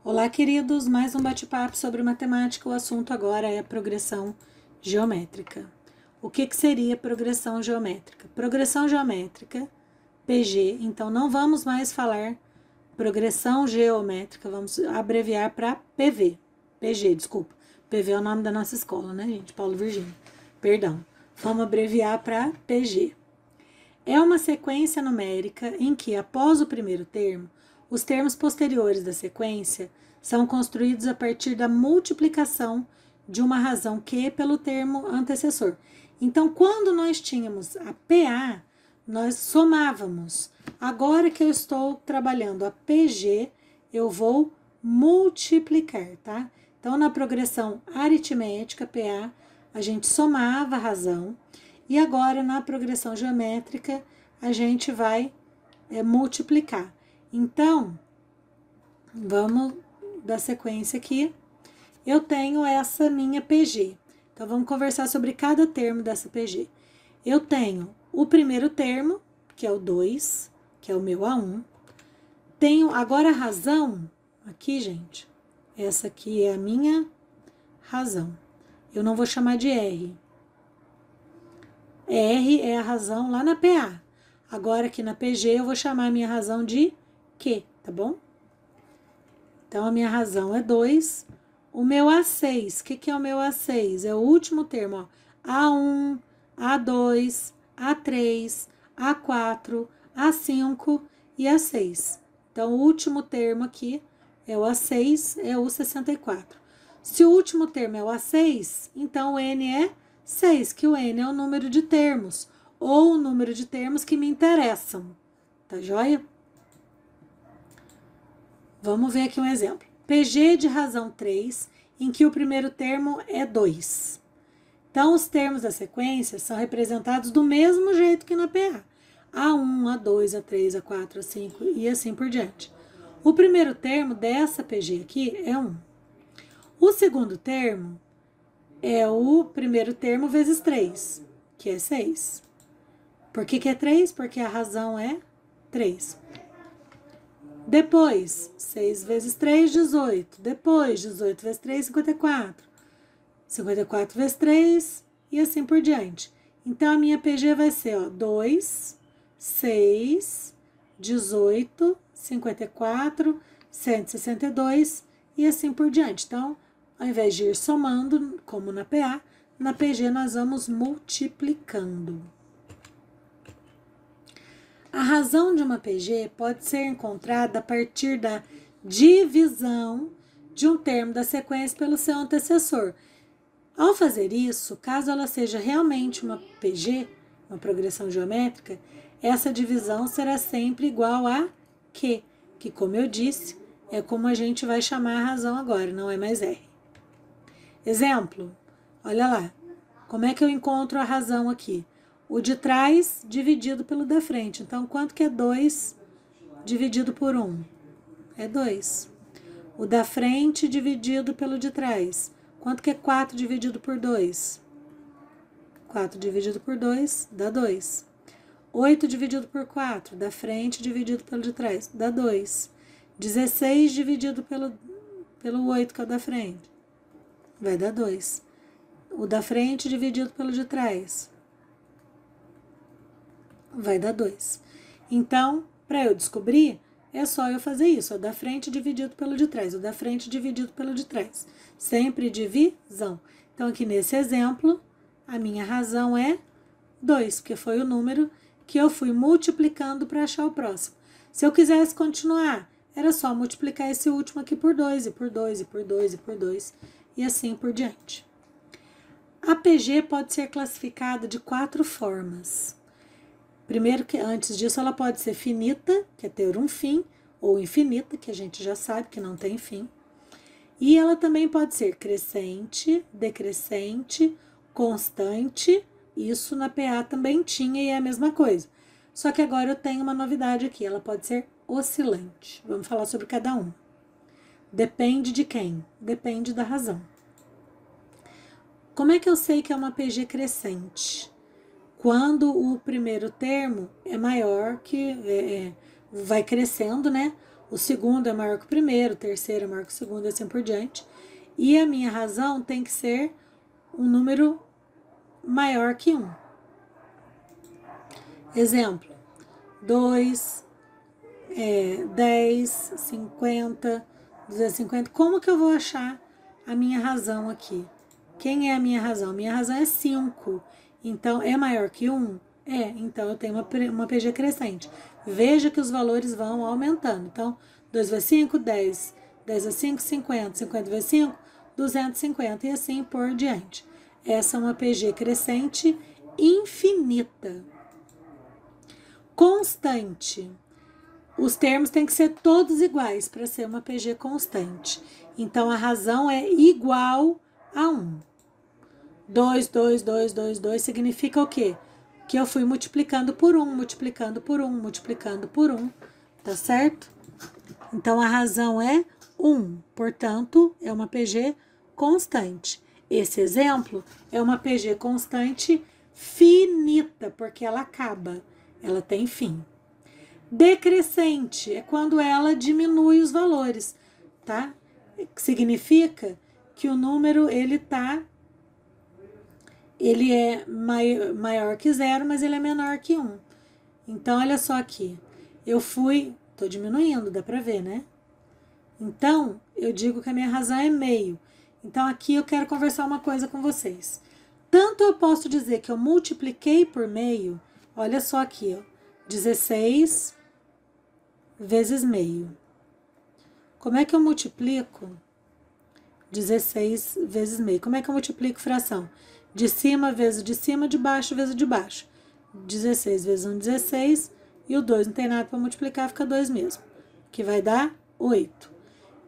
Olá, queridos, mais um bate-papo sobre matemática. O assunto agora é progressão geométrica. O que seria progressão geométrica? Progressão geométrica, PG, então não vamos mais falar progressão geométrica, vamos abreviar para PV. PG, desculpa. PV é o nome da nossa escola, né, gente? Paulo Virgínio. Perdão. Vamos abreviar para PG. É uma sequência numérica em que, após o primeiro termo, os termos posteriores da sequência são construídos a partir da multiplicação de uma razão Q pelo termo antecessor. Então, quando nós tínhamos a PA, nós somávamos. Agora que eu estou trabalhando a PG, eu vou multiplicar, tá? Então, na progressão aritmética, PA, a gente somava a razão. E agora, na progressão geométrica, a gente vai multiplicar. Então, vamos dar sequência aqui. Eu tenho essa minha PG. Então, vamos conversar sobre cada termo dessa PG. Eu tenho o primeiro termo, que é o 2, que é o meu A1. Tenho agora a razão, aqui, gente. Essa aqui é a minha razão. Eu não vou chamar de R. R é a razão lá na PA. Agora aqui na PG eu vou chamar a minha razão de Q, tá bom? Então a minha razão é 2. O meu A6, o que é o meu A6? É o último termo, ó. A1, A2, A3, A4, A5 e A6. Então o último termo aqui é o A6, é o 64. Se o último termo é o A6, então o N é 6, que o N é o número de termos, ou o número de termos que me interessam, tá joia? Vamos ver aqui um exemplo. PG de razão 3, em que o primeiro termo é 2. Então, os termos da sequência são representados do mesmo jeito que na PA. A1, A2, A3, A4, A5 e assim por diante. O primeiro termo dessa PG aqui é 1. O segundo termo é o primeiro termo vezes 3, que é 6. Por que é 3? Porque a razão é 3. Depois, 6 vezes 3, 18. Depois, 18 vezes 3, 54. 54 vezes 3 e assim por diante. Então, a minha PG vai ser, ó, 2, 6, 18, 54, 162 e assim por diante. Então, ao invés de ir somando, como na PA, na PG nós vamos multiplicando. A razão de uma PG pode ser encontrada a partir da divisão de um termo da sequência pelo seu antecessor. Ao fazer isso, caso ela seja realmente uma PG, uma progressão geométrica, essa divisão será sempre igual a Q, que, como eu disse, é como a gente vai chamar a razão agora, não é mais R. Exemplo, olha lá, como é que eu encontro a razão aqui? O de trás dividido pelo da frente. Então, quanto que é 2 dividido por 1? É 2. O da frente dividido pelo de trás. Quanto que é 4 dividido por 2? 4 dividido por 2 dá 2. 8 dividido por 4, da frente dividido pelo de trás, dá 2. 16 dividido pelo 8, que é o da frente, vai dar 2. O da frente dividido pelo de trás vai dar 2. Então, para eu descobrir, é só eu fazer isso. O da frente dividido pelo de trás. O da frente dividido pelo de trás. Sempre divisão. Então, aqui nesse exemplo, a minha razão é 2, porque foi o número que eu fui multiplicando para achar o próximo. Se eu quisesse continuar, era só multiplicar esse último aqui por 2, e por 2, e por 2, e por 2, e assim por diante. A PG pode ser classificada de 4 formas. Primeiro, que antes disso, ela pode ser finita, que é ter um fim, ou infinita, que a gente já sabe que não tem fim. E ela também pode ser crescente, decrescente, constante. Isso na PA também tinha e é a mesma coisa. Só que agora eu tenho uma novidade aqui, ela pode ser oscilante. Vamos falar sobre cada um. Depende de quem? Depende da razão. Como é que eu sei que é uma PG crescente? Quando o primeiro termo é maior que vai crescendo, né? o segundo é maior que o primeiro, o terceiro é maior que o segundo, e assim por diante. E a minha razão tem que ser um número maior que 1. Exemplo, 2, 10, 50, 250. Como que eu vou achar a minha razão aqui? Quem é a minha razão? Minha razão é 5. Então, é maior que 1? É, então eu tenho uma PG crescente. Veja que os valores vão aumentando. Então, 2 vezes 5, 10. 10 vezes 5, 50. 50 vezes 5, 250. E assim por diante. Essa é uma PG crescente infinita. Constante. Os termos têm que ser todos iguais para ser uma PG constante. Então, a razão é igual a 1. 2, 2, 2, 2, 2 significa o quê? Que eu fui multiplicando por 1, multiplicando por 1, multiplicando por 1, tá certo? Então, a razão é 1, portanto, é uma PG constante. Esse exemplo é uma PG constante finita, porque ela acaba, ela tem fim. Decrescente é quando ela diminui os valores, tá? Significa que o número ele é maior que 0, mas ele é menor que 1. Então, olha só aqui. Tô diminuindo, dá pra ver, né? Então, eu digo que a minha razão é meio. Então, aqui eu quero conversar uma coisa com vocês. Tanto eu posso dizer que eu multipliquei por meio, olha só aqui, ó, 16 vezes meio. Como é que eu multiplico 16 vezes meio? Como é que eu multiplico fração? De cima vezes de cima, de baixo vezes de baixo. 16 vezes 1, 16. E o 2 não tem nada para multiplicar, fica 2 mesmo. Que vai dar 8.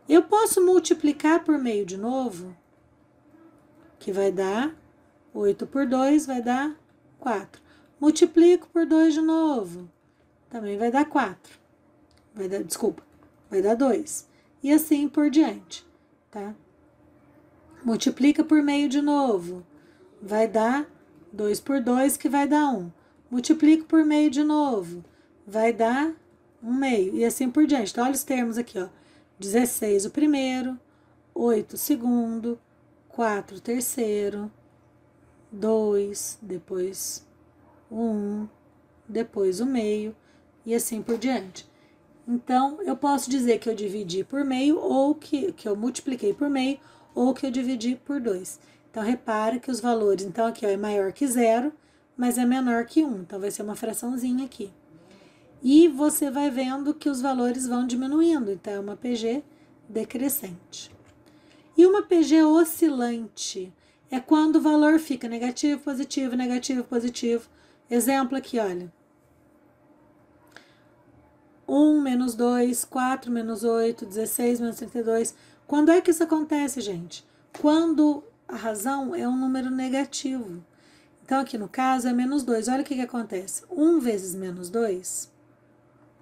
Eu posso multiplicar por meio de novo, que vai dar 8 por 2, vai dar 4. Multiplico por 2 de novo, também vai dar 4. Vai dar 2. E assim por diante, tá? Multiplica por meio de novo, vai dar 2 por 2, que vai dar 1. Multiplico por meio de novo, vai dar 1 meio. E assim por diante. Então, olha os termos aqui, ó. 16 o primeiro, 8 o segundo, 4 o terceiro, 2, depois 1, depois o meio, e assim por diante. Então, eu posso dizer que eu dividi por meio, ou que eu multipliquei por meio, ou que eu dividi por 2. Então, repara que os valores, então aqui ó, é maior que 0, mas é menor que 1. Então, vai ser uma fraçãozinha aqui. E você vai vendo que os valores vão diminuindo. Então, é uma PG decrescente. E uma PG oscilante é quando o valor fica negativo, positivo, negativo, positivo. Exemplo aqui, olha. 1 menos 2, 4 menos 8, 16 menos 32. Quando é que isso acontece, gente? Quando a razão é um número negativo. Então, aqui no caso, é menos 2. Olha o que acontece. 1 vezes menos 2,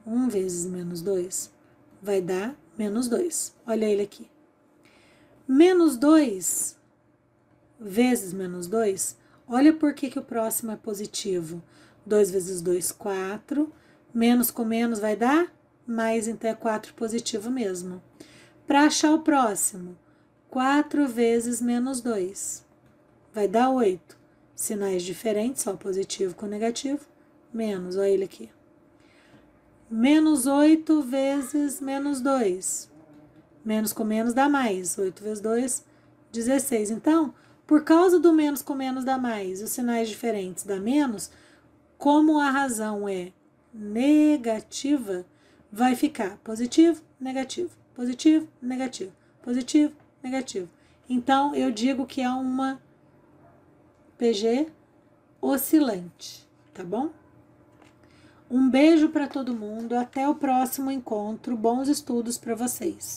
1 vezes menos 2, vai dar menos 2. Olha ele aqui. Menos 2 vezes menos 2, olha por que o próximo é positivo. 2 vezes 2, 4. Menos com menos vai dar mais, então é 4 positivo mesmo. Para achar o próximo, 4 vezes menos 2 vai dar 8. Sinais diferentes, só positivo com negativo, menos, olha ele aqui. Menos 8 vezes menos 2. Menos com menos dá mais, 8 vezes 2, 16. Então, por causa do menos com menos dá mais, os sinais diferentes dá menos, como a razão é negativa, vai ficar positivo, negativo, positivo, negativo, positivo, negativo. Então, eu digo que é uma PG oscilante, tá bom? Um beijo para todo mundo, até o próximo encontro, bons estudos para vocês.